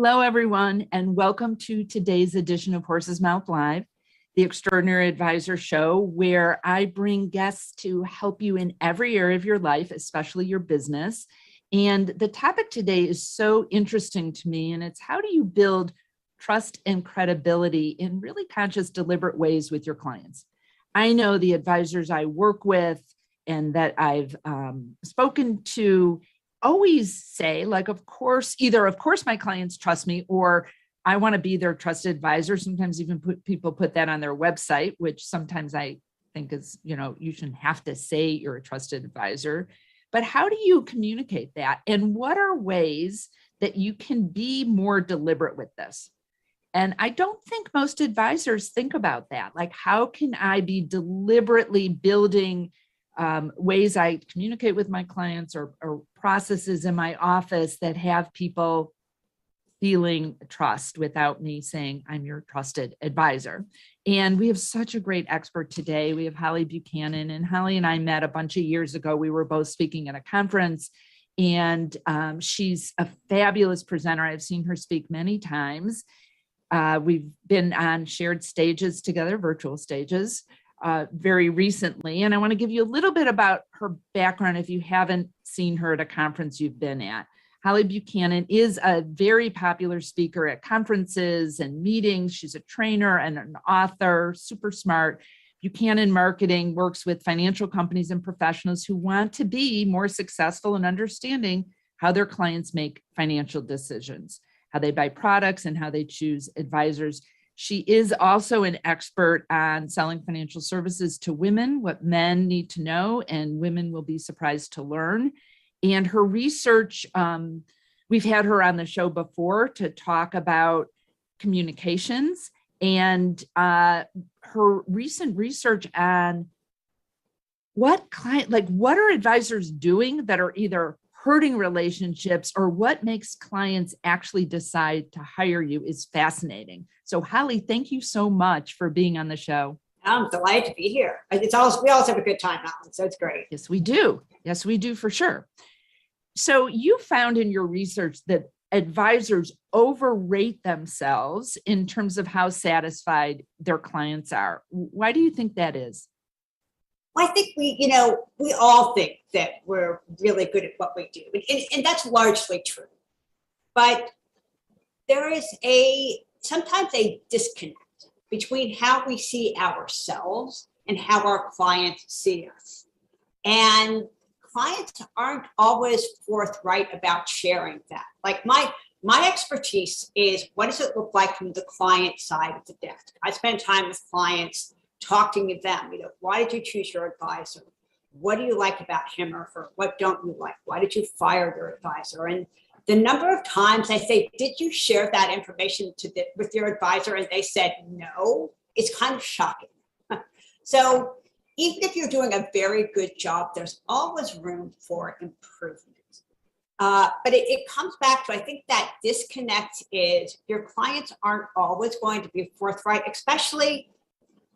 Hello, everyone, and welcome to today's edition of Horse's Mouth Live, the Extraordinary Advisor Show, where I bring guests to help you in every area of your life, especially your business. And the topic today is so interesting to me, and it's how do you build trust and credibility in really conscious, deliberate ways with your clients. I know the advisors I work with and that I've spoken to always say, like, of course, my clients trust me, or I want to be their trusted advisor. Sometimes even people put that on their website, which sometimes I think is, you shouldn't have to say you're a trusted advisor. But how do you communicate that? And what are ways that you can be more deliberate with this? And I don't think most advisors think about that. Like, how can I be deliberately building ways I communicate with my clients or processes in my office that have people feeling trust without me saying I'm your trusted advisor. And we have such a great expert today. We have Holly Buchanan, and Holly and I met a bunch of years ago. We were both speaking at a conference, and she's a fabulous presenter. I've seen her speak many times. We've been on shared stages together, virtual stages, very recently. And I want to give you a little bit about her background if you haven't seen her at a conference you've been at. Holly Buchanan is a very popular speaker at conferences and meetings. She's a trainer and an author, super smart. Buchanan Marketing works with financial companies and professionals who want to be more successful in understanding how their clients make financial decisions, how they buy products, and how they choose advisors. She is also an expert on selling financial services to women, what men need to know, and women will be surprised to learn. And her research, we've had her on the show before to talk about communications, and her recent research on what are advisors doing that are either hurting relationships or what makes clients actually decide to hire you is fascinating. So Holly, thank you so much for being on the show. I'm delighted to be here. We always have a good time, Alan, so it's great. Yes, we do. Yes, we do for sure. So you found in your research that advisors overrate themselves in terms of how satisfied their clients are. Why do you think that is? Well, I think we all think that we're really good at what we do, and that's largely true. But there is sometimes a disconnect between how we see ourselves and how our clients see us. And clients aren't always forthright about sharing that. Like my expertise is, what does it look like from the client side of the desk? I spend time with clients talking to them, why did you choose your advisor? What do you like about him or her? What don't you like? Why did you fire your advisor? And the number of times I say, did you share that information with your advisor? And they said, no, it's kind of shocking. So even if you're doing a very good job, there's always room for improvement. But it comes back to, I think that disconnect is your clients aren't always going to be forthright, especially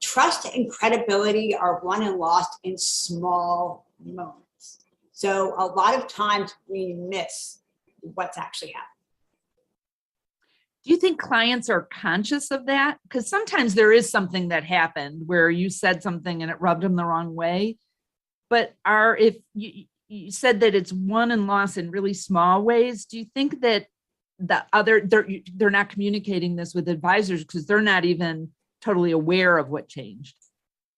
trust and credibility are won and lost in small moments. So a lot of times we miss what's actually happening. Do you think clients are conscious of that? Because sometimes there is something that happened where you said something and it rubbed them the wrong way. But if you said that it's won and lost in really small ways, do you think that they're not communicating this with advisors because they're not even totally aware of what changed?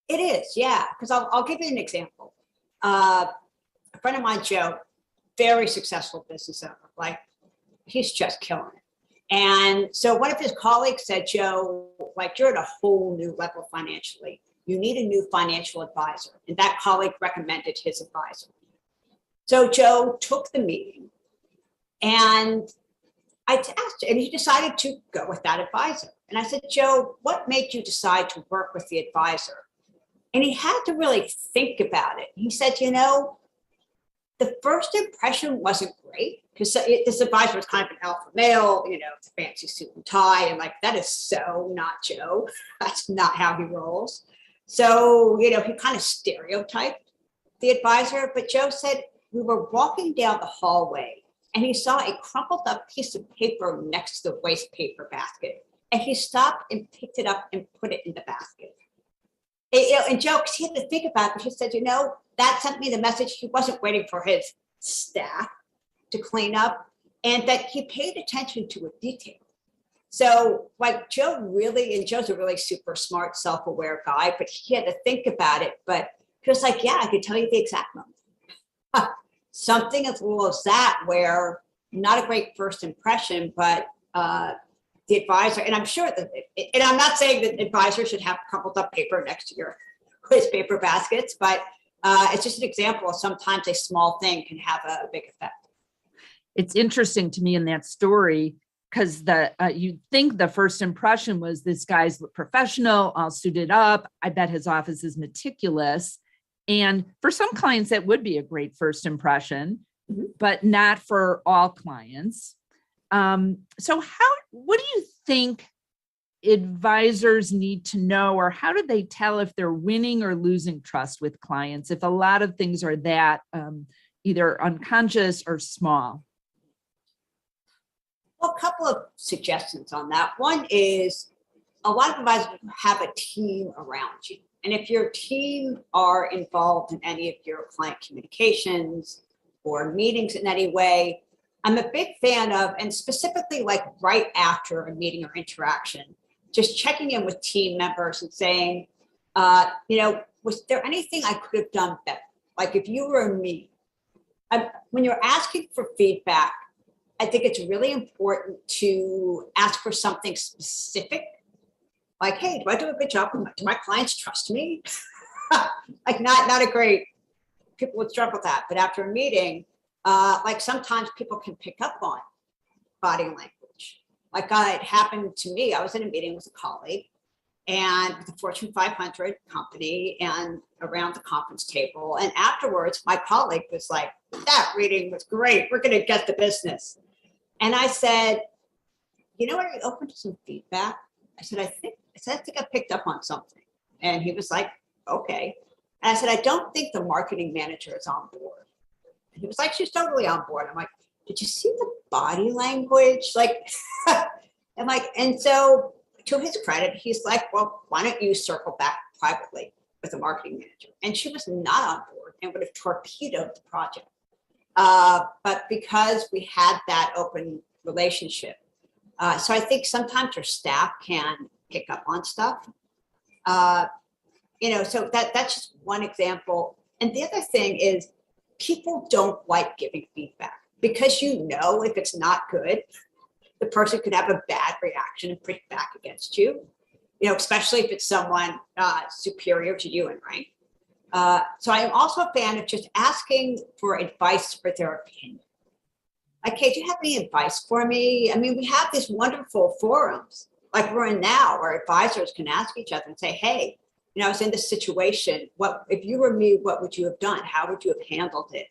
It is, yeah. Because I'll give you an example. A friend of mine, Joe, very successful business owner, like he's just killing it. And so one of his colleagues said, Joe, like you're at a whole new level financially. You need a new financial advisor. And that colleague recommended his advisor. So Joe took the meeting and I asked, and he decided to go with that advisor. And I said, Joe, what made you decide to work with the advisor? And he had to really think about it. He said, the first impression wasn't great because this advisor was kind of an alpha male, it's a fancy suit and tie. And like, that is so not Joe. That's not how he rolls. So, he kind of stereotyped the advisor. But Joe said, we were walking down the hallway and he saw a crumpled up piece of paper next to the waste paper basket. And he stopped and picked it up and put it in the basket. And Joe, because he had to think about it, he said, that sent me the message he wasn't waiting for his staff to clean up, and that he paid attention to a detail. So like Joe's a really super smart, self-aware guy, but he had to think about it. But he was like, yeah, I could tell you the exact moment. Something as little as that, where not a great first impression, but the advisor, and I'm sure that, and I'm not saying that advisors should have crumpled up paper next to your waste paper baskets, but it's just an example of sometimes a small thing can have a big effect. It's interesting to me in that story, because you'd think the first impression was this guy's professional, all suited up. I bet his office is meticulous. And for some clients, that would be a great first impression, but not for all clients. So what do you think advisors need to know, or how do they tell if they're winning or losing trust with clients, if a lot of things are that either unconscious or small? Well, a couple of suggestions on that. One is a lot of advisors have a team around you. And if your team are involved in any of your client communications or meetings in any way, I'm a big fan of, and specifically like right after a meeting or interaction, just checking in with team members and saying, was there anything I could have done better? Like if you were me, when you're asking for feedback, I think it's really important to ask for something specific. Like, hey, do I do a good job? Do my clients trust me? Like not a great, people would struggle with that. But after a meeting, like sometimes people can pick up on body language. Like it happened to me. I was in a meeting with a colleague and with a Fortune 500 company and around the conference table. And afterwards, my colleague was like, that reading was great. We're going to get the business. And I said, are you open to some feedback? I said, I think I picked up on something. And he was like, okay. And I said, I don't think the marketing manager is on board. And he was like, she's totally on board. I'm like, did you see the body language? Like, and so to his credit, he's like, well, why don't you circle back privately with the marketing manager? And she was not on board and would have torpedoed the project. But because we had that open relationship, so I think sometimes your staff can pick up on stuff. So that's just one example. And the other thing is people don't like giving feedback because if it's not good, the person could have a bad reaction and push back against you, especially if it's someone superior to you in rank. So I'm also a fan of just asking for advice for their opinion. Like, hey, do you have any advice for me? I mean, we have these wonderful forums like we're in now where advisors can ask each other and say, hey, I was in this situation. If you were me, what would you have done? How would you have handled it?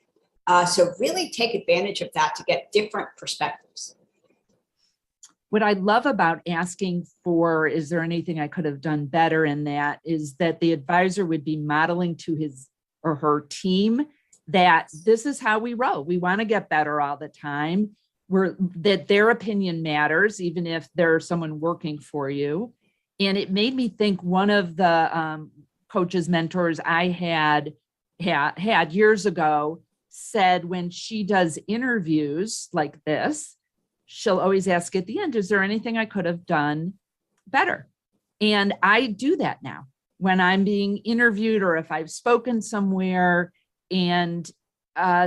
So really take advantage of that to get different perspectives. What I love about asking for, is there anything I could have done better in that, is that the advisor would be modeling to his or her team that this is how we roll. We want to get better all the time. That their opinion matters, even if there's someone working for you. And it made me think one of the coaches, mentors I had years ago said when she does interviews like this, she'll always ask at the end, is there anything I could have done better? And I do that now when I'm being interviewed or if I've spoken somewhere. And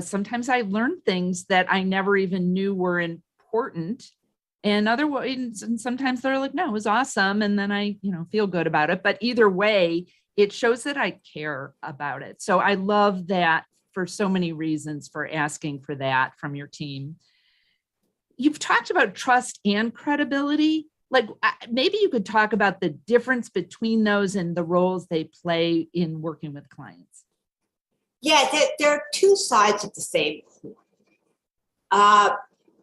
sometimes I learn things that I never even knew were important. And otherwise, and sometimes they're like, no, it was awesome. And then I, feel good about it. But either way, it shows that I care about it. So I love that for so many reasons, for asking for that from your team. You've talked about trust and credibility. Like maybe you could talk about the difference between those and the roles they play in working with clients. Yeah, there are two sides of the same coin.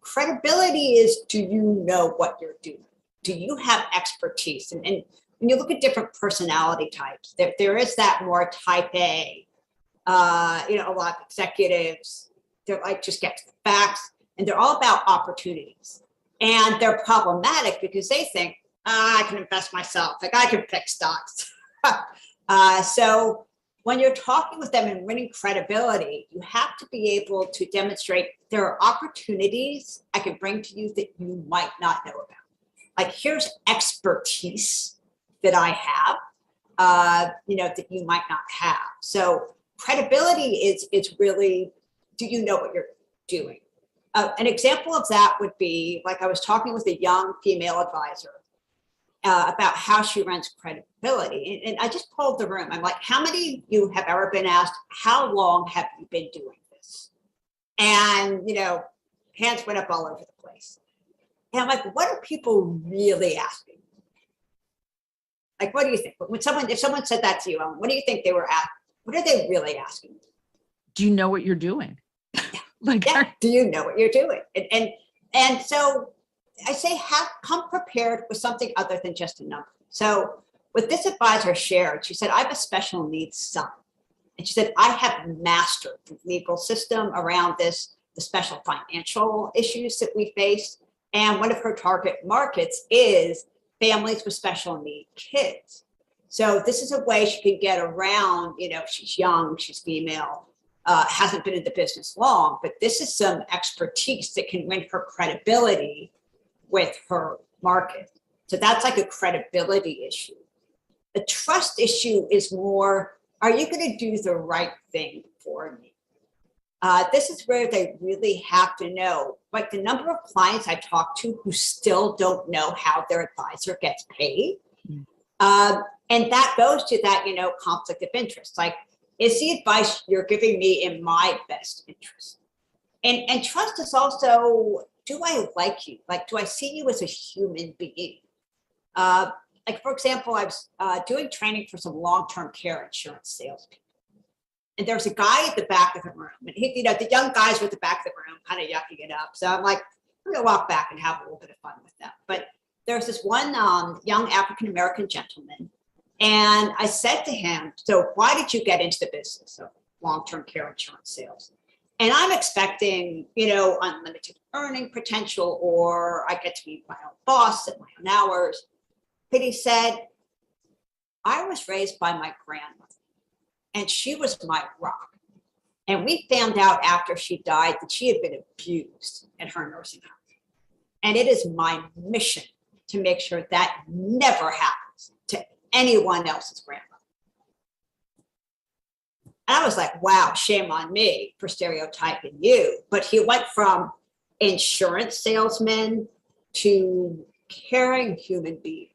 Credibility is, do you know what you're doing? Do you have expertise? And when you look at different personality types, there is that more type A, a lot of executives, they're like, just get to the facts. and they're all about opportunities. And they're problematic because they think, I can invest myself, like I can pick stocks. So when you're talking with them and winning credibility, you have to be able to demonstrate there are opportunities I can bring to you that you might not know about. Like, here's expertise that I have, that you might not have. So credibility is really, do you know what you're doing? An example of that would be, like, I was talking with a young female advisor about how she runs credibility. And I just polled the room. I'm like, how many of you have ever been asked, how long have you been doing this? And, hands went up all over the place. And I'm like, what are people really asking? Like, what do you think? If someone said that to you, what do you think they were asking? What are they really asking? Do you know what you're doing? Do you know what you're doing? And so I say, come prepared with something other than just a number. So what this advisor shared, she said, I have a special needs son. And she said, I have mastered the legal system around this, the special financial issues that we face. And one of her target markets is families with special need kids. So this is a way she can get around, she's young, she's female, hasn't been in the business long, but this is some expertise that can win her credibility with her market. So that's like a credibility issue. A trust issue is more, are you going to do the right thing for me? This is where they really have to know, like the number of clients I talk to who still don't know how their advisor gets paid. And that goes to that, conflict of interest. Like, is the advice you're giving me in my best interest? And trust is also, do I like you? Like, do I see you as a human being? Like, for example, I was doing training for some long-term care insurance salespeople. And there's a guy at the back of the room. And he, the young guys were at the back of the room, kind of yucking it up. So I'm like, I'm going to walk back and have a little bit of fun with them. But there's this one young African-American gentleman. And I said to him, so why did you get into the business of long-term care insurance sales? And I'm expecting, unlimited earning potential, or I get to be my own boss at my own hours. But he said, I was raised by my grandmother, and she was my rock. And we found out after she died that she had been abused in her nursing home. And it is my mission to make sure that never happens to anyone else's grandmother. And I was like, wow, shame on me for stereotyping you. But he went from insurance salesman to caring human being.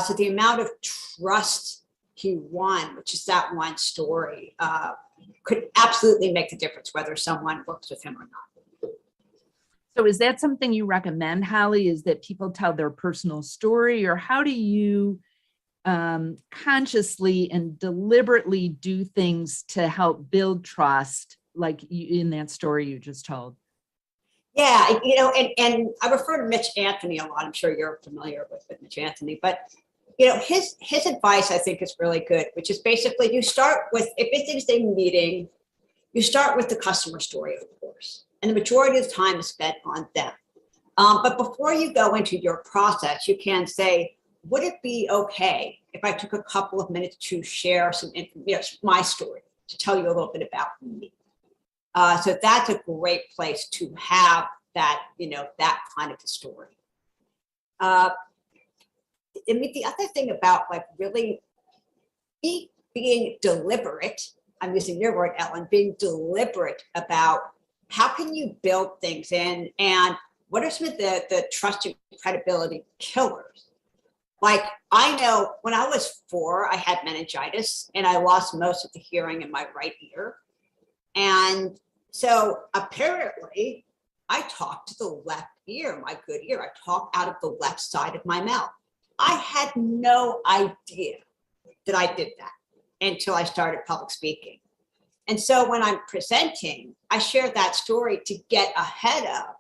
So the amount of trust he won, which is that one story, could absolutely make the difference whether someone works with him or not. So is that something you recommend, Holly, is that people tell their personal story, or how do you consciously and deliberately do things to help build trust, like in that story you just told? Yeah, and I refer to Mitch Anthony a lot. I'm sure you're familiar with Mitch Anthony, but his advice I think is really good, which is basically you start with, if it is a meeting, you start with the customer story, of course, and the majority of the time is spent on them. But before you go into your process, you can say, would it be okay if I took a couple of minutes to share some information, my story, to tell you a little bit about me? So that's a great place to have that, that kind of a story. The other thing about like really being deliberate, I'm using your word, Ellen, being deliberate about how can you build things in, and what are some of the trust and credibility killers? Like, I know when I was 4, I had meningitis and I lost most of the hearing in my right ear. And so apparently I talked to the left ear, my good ear. I talked out of the left side of my mouth. I had no idea that I did that until I started public speaking. And so when I'm presenting, I share that story to get ahead of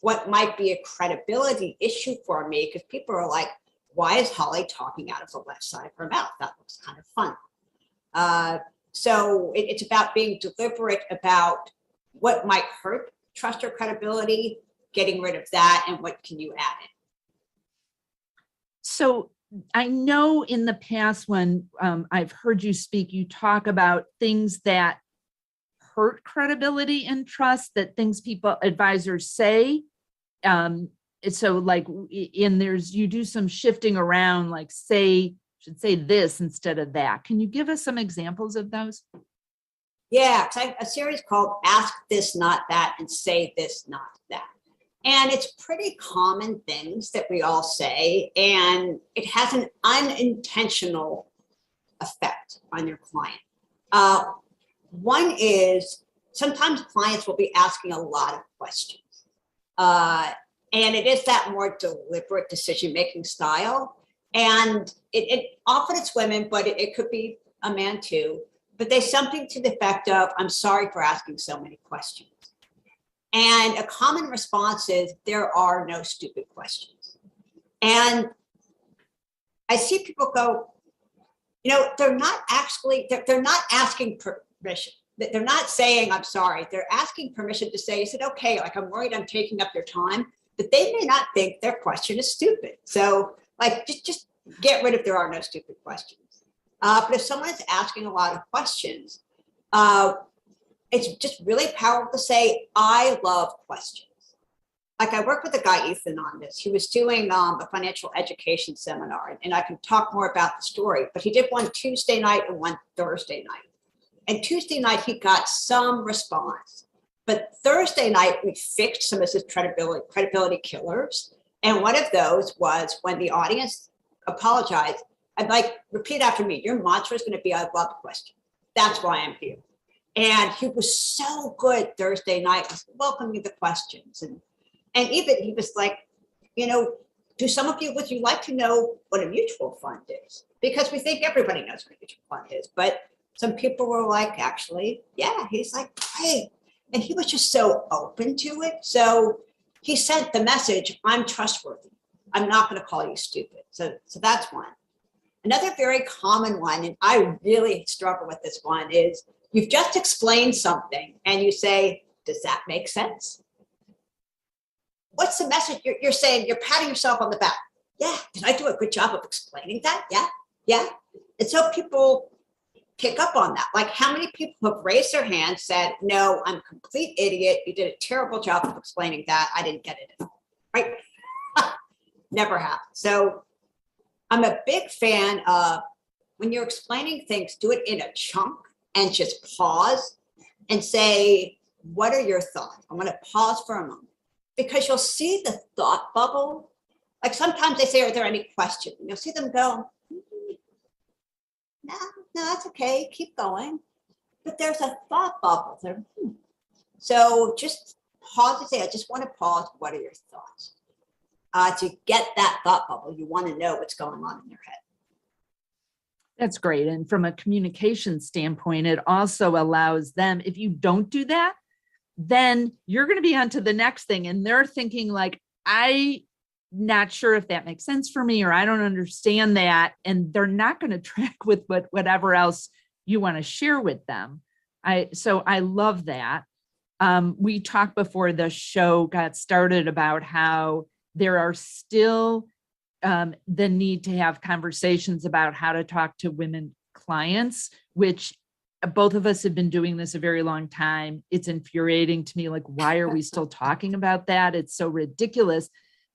what might be a credibility issue for me, because people are like, why is Holly talking out of the left side of her mouth? That looks kind of fun. So it's about being deliberate about what might hurt trust or credibility, getting rid of that, and what can you add in? So I know in the past when I've heard you speak, you talk about things that hurt credibility and trust, that things people, advisors say. So like you do some shifting around, like should say this instead of that. Can you give us some examples of those? Yeah, 'cause I have a series called Ask This, Not That, and Say This, Not That. And it's pretty common things that we all say, and it has an unintentional effect on your client. One is sometimes clients will be asking a lot of questions. And it is that more deliberate decision-making style. And it often it's women, but it could be a man too. But they something to the effect of, I'm sorry for asking so many questions. And a common response is, there are no stupid questions. And I see people go, they're not asking permission. They're not saying, I'm sorry. They're asking permission to say, is it okay? Like, I'm worried I'm taking up your time, but they may not think their question is stupid. So like, just get rid of there are no stupid questions. But if someone is asking a lot of questions, it's just really powerful to say, I love questions. Like I worked with a guy, Ethan, on this. He was doing a financial education seminar, and I can talk more about the story, but he did one Tuesday night and one Thursday night. And Tuesday night, he got some response. But Thursday night, we fixed some of his credibility killers. And one of those was when the audience apologized, I'd like, repeat after me, your mantra is going to be, I love questions. That's why I'm here. And he was so good Thursday night, welcoming the questions. And even he was like, do some of you, would you like to know what a mutual fund is? Because we think everybody knows what a mutual fund is. But some people were like, actually, yeah. He's like, great. And he was just so open to it. So he sent the message, I'm trustworthy. I'm not going to call you stupid. So that's one. Another very common one, and I really struggle with this one, is you've just explained something and you say, does that make sense? What's the message you're saying? You're patting yourself on the back. Yeah, did I do a good job of explaining that? Yeah. And so people pick up on that. Like, how many people have raised their hand, said, no, I'm a complete idiot. You did a terrible job of explaining that. I didn't get it at all, right? Never happened. So I'm a big fan of, when you're explaining things, do it in a chunk and just pause and say, what are your thoughts? I'm going to pause for a moment, because you'll see the thought bubble. Like sometimes they say, are there any questions? And you'll see them go, no, that's okay. Keep going. But there's a thought bubble there. So just pause and say, I just want to pause. What are your thoughts? To get that thought bubble, you want to know what's going on in your head. That's great. And from a communication standpoint, it also allows them, if you don't do that, then you're going to be on to the next thing. And they're thinking like, I'm not sure if that makes sense for me, or I don't understand that. And they're not going to track with whatever else you want to share with them. So I love that. We talked before the show got started about how there are still the need to have conversations about how to talk to women clients, which both of us have been doing this a very long time. It's infuriating to me. Like, why are we still talking about that? It's so ridiculous.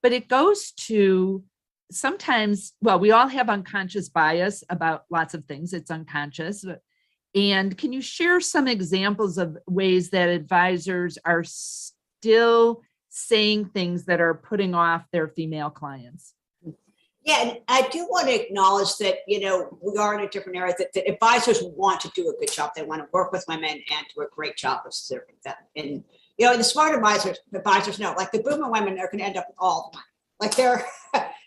But it goes to sometimes, well, we all have unconscious bias about lots of things. It's unconscious. And can you share some examples of ways that advisors are still saying things that are putting off their female clients? Yeah, and I do want to acknowledge that, we are in a different area, that advisors want to do a good job. They want to work with women and do a great job of serving them. And, the smart advisors know, like the boomer women are going to end up with all the money. Like they're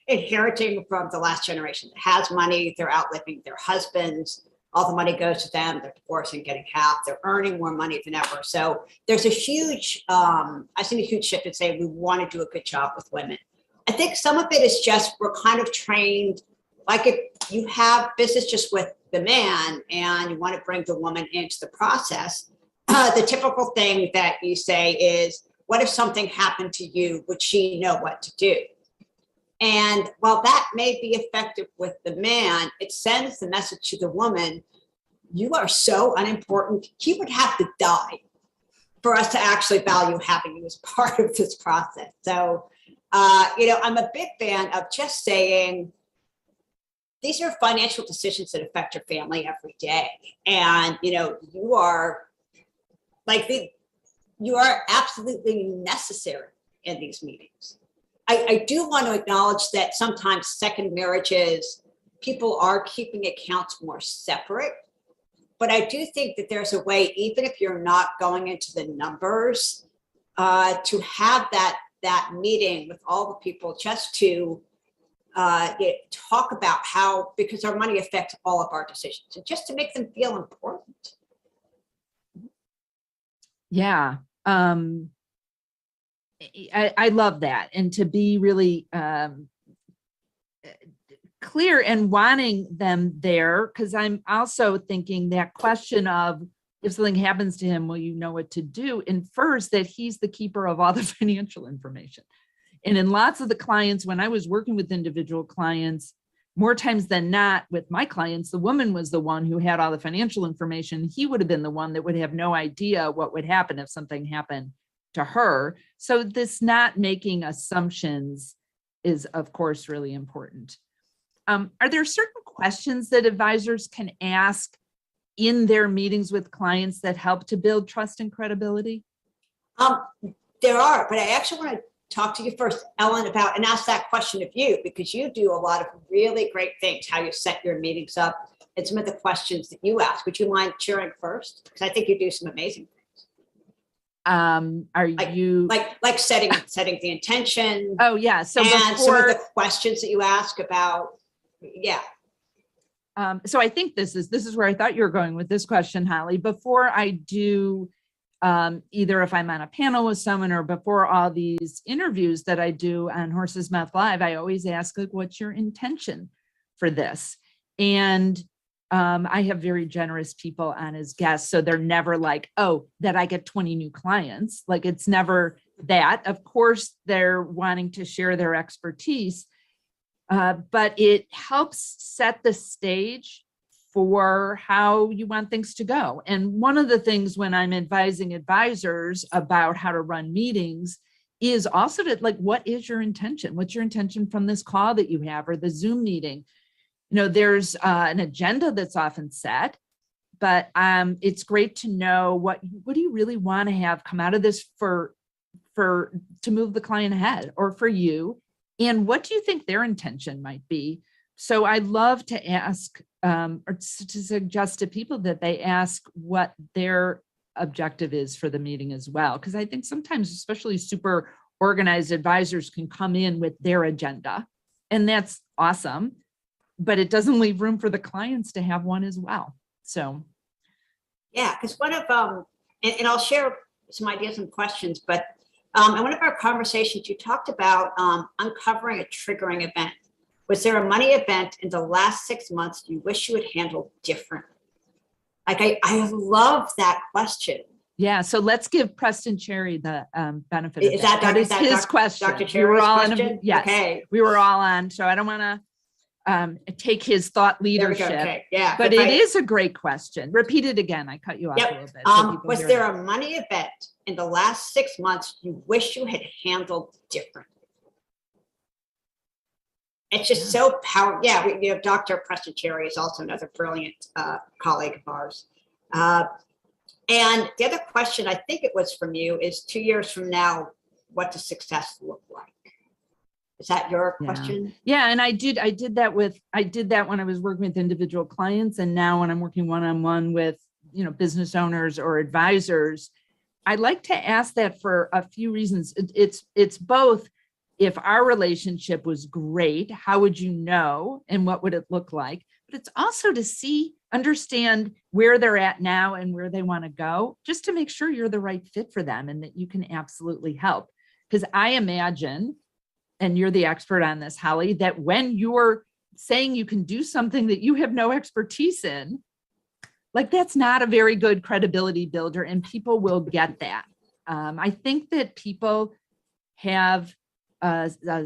inheriting from the last generation that has money. They're outliving their husbands. All the money goes to them. They're divorcing, getting half. They're earning more money than ever. So there's a huge, I see a huge shift in saying we want to do a good job with women. I think some of it is just we're kind of trained, like if you have business just with the man and you want to bring the woman into the process, the typical thing that you say is, what if something happened to you? Would she know what to do? And while that may be effective with the man, it sends the message to the woman, you are so unimportant. He would have to die for us to actually value having you as part of this process. So, I'm a big fan of just saying, these are financial decisions that affect your family every day. And, you are you are absolutely necessary in these meetings. I do want to acknowledge that sometimes second marriages, people are keeping accounts more separate. But I do think that there's a way, even if you're not going into the numbers, to have that meeting with all the people just to talk about how, because our money affects all of our decisions, and just to make them feel important. Yeah. I love that. And to be really clear and wanting them there, because I'm also thinking that question of, if something happens to him, will you know what to do, infers that he's the keeper of all the financial information. And in lots of the clients, when I was working with individual clients, more times than not with my clients, the woman was the one who had all the financial information. He would have been the one that would have no idea what would happen if something happened to her. So this not making assumptions is, of course, really important. Are there certain questions that advisors can ask in their meetings with clients that help to build trust and credibility? There are, but I actually want to talk to you first, Ellen, about and ask that question of you, because you do a lot of really great things, how you set your meetings up and some of the questions that you ask. Would you mind sharing first? Because I think you do some amazing things. Are you like setting the intention? Oh yeah. So and some of the questions that you ask about, yeah. So I think this is where I thought you were going with this question, Holly. Before I do, either if I'm on a panel with someone or before all these interviews that I do on Horse's Mouth Live, I always ask, like, what's your intention for this? And I have very generous people on as guests. So they're never like, oh, that I get 20 new clients. Like, it's never that. Of course, they're wanting to share their expertise, but it helps set the stage for how you want things to go. And one of the things when I'm advising advisors about how to run meetings is also to, like, what is your intention? What's your intention from this call that you have or the Zoom meeting? There's an agenda that's often set, but it's great to know what do you really want to have come out of this for to move the client ahead or for you, and what do you think their intention might be? So I love to ask or to suggest to people that they ask what their objective is for the meeting as well, because I think sometimes, especially super organized advisors, can come in with their agenda, and that's awesome. But it doesn't leave room for the clients to have one as well. So, yeah, because one of and I'll share some ideas and questions. But in one of our conversations, you talked about uncovering a triggering event. Was there a money event in the last 6 months you wish you had handled differently? Like, I love that question. Yeah, so let's give Preston Cherry the benefit of that. That is his question. Dr. Cherry's question? Yes, okay. We were all on, so I don't want to take his thought leadership. Okay. Yeah, but it is a great question. Repeat it again. I cut you off a little bit. So was there a money event in the last 6 months you wish you had handled differently? It's just so powerful. Yeah, Dr. Preston Cherry is also another brilliant colleague of ours. And the other question, I think it was from you, is 2 years from now, what does success look like? Is that your question? Yeah. And I did that when I was working with individual clients. And now when I'm working one-on-one with, business owners or advisors, I like to ask that for a few reasons. It's both, if our relationship was great, how would you know, and what would it look like? But it's also to understand where they're at now and where they want to go, just to make sure you're the right fit for them and that you can absolutely help. Because I imagine, and you're the expert on this, Holly, that when you're saying you can do something that you have no expertise in, like, that's not a very good credibility builder, and people will get that. I think that people have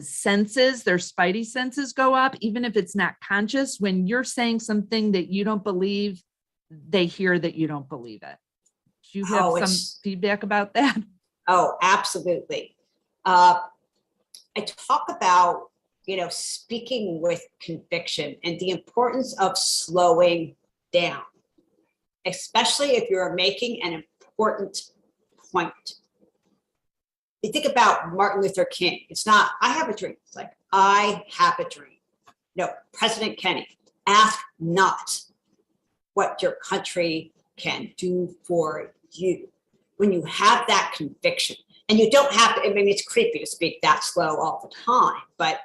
senses, their spidey senses go up, even if it's not conscious. When you're saying something that you don't believe, they hear that you don't believe it. Do you have some feedback about that? Oh, absolutely. I talk about, speaking with conviction and the importance of slowing down, especially if you're making an important point. You think about Martin Luther King. It's not, I have a dream. It's like, I have a dream. No, President Kennedy, ask not what your country can do for you. When you have that conviction, and you don't have to, I mean, it's creepy to speak that slow all the time, but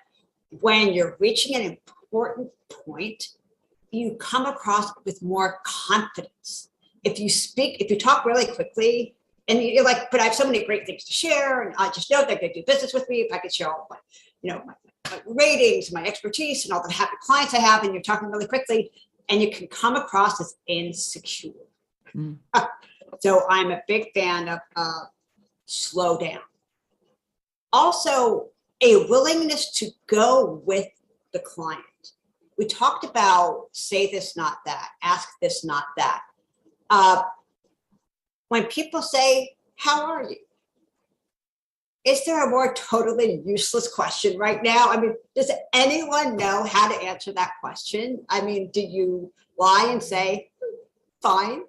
when you're reaching an important point, you come across with more confidence. If you talk really quickly, and you're like, but I have so many great things to share, and I just know they're going to do business with me if I could share all my ratings, my expertise, and all the happy clients I have, and you're talking really quickly, and you can come across as insecure. Mm. So I'm a big fan of slow down. Also, a willingness to go with the client. We talked about say this, not that, ask this, not that. When people say, how are you? Is there a more totally useless question right now? I mean, does anyone know how to answer that question? I mean, do you lie and say, fine?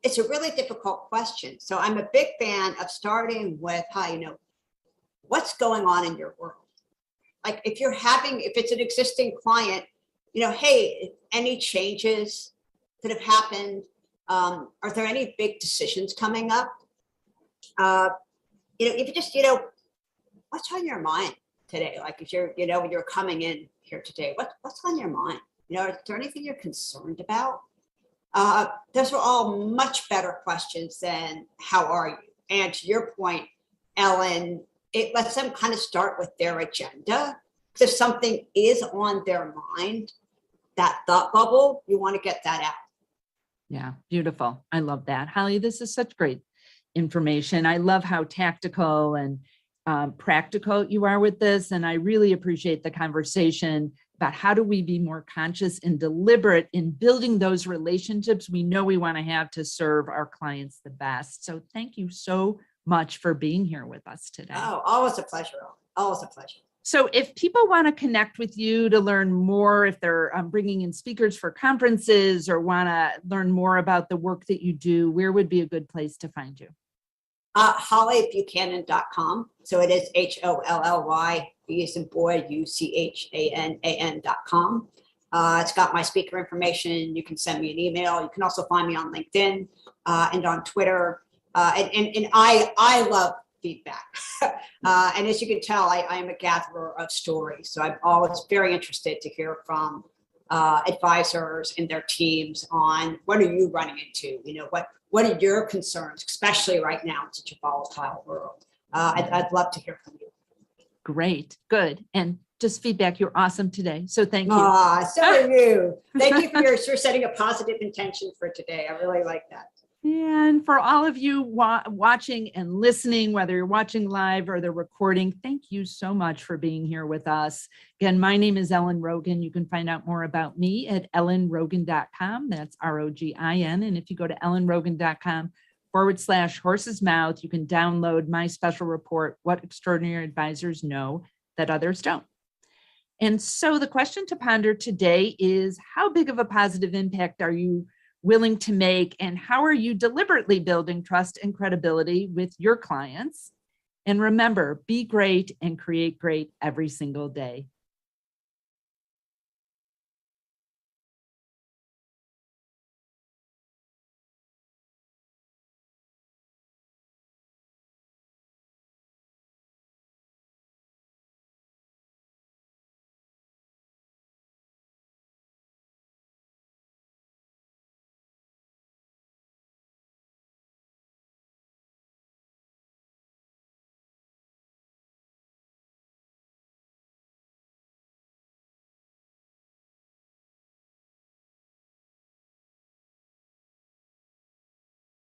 It's a really difficult question. So I'm a big fan of starting with, what's going on in your world? Like if it's an existing client, hey, any changes that have happened? Are there any big decisions coming up? If you just, what's on your mind today? Like if you're, when you're coming in here today, what's on your mind? Is there anything you're concerned about? Those are all much better questions than how are you? And to your point, Ellen, it lets them kind of start with their agenda. Because if something is on their mind, that thought bubble, you want to get that out. Yeah, beautiful. I love that. Holly, this is such great information. I love how tactical and practical you are with this. And I really appreciate the conversation about how do we be more conscious and deliberate in building those relationships we know we want to have to serve our clients the best. So thank you so much for being here with us today. Oh, always a pleasure. Always a pleasure. So if people want to connect with you to learn more, if they're bringing in speakers for conferences or want to learn more about the work that you do, where would be a good place to find you? HollyBuchanan.com. So it is HOLLY, B as in boy, UCHANAN.com. It's got my speaker information. You can send me an email. You can also find me on LinkedIn and on Twitter. And I love feedback. And as you can tell, I am a gatherer of stories. So I'm always very interested to hear from advisors and their teams on what are you running into? What are your concerns, especially right now in such a volatile world? I'd love to hear from you. Great, good. And just feedback, you're awesome today. So thank you. So are you. Thank you for setting a positive intention for today. I really like that. And for all of you watching and listening, whether you're watching live or the recording, thank you so much for being here with us. Again, my name is Ellen Rogin. You can find out more about me at ellenrogin.com. That's Rogin. And if you go to ellenrogin.com/horse's mouth, you can download my special report, What Extraordinary Advisors Know That Others Don't. And so the question to ponder today is, how big of a positive impact are you willing to make, and how are you deliberately building trust and credibility with your clients? And remember, be great and create great every single day.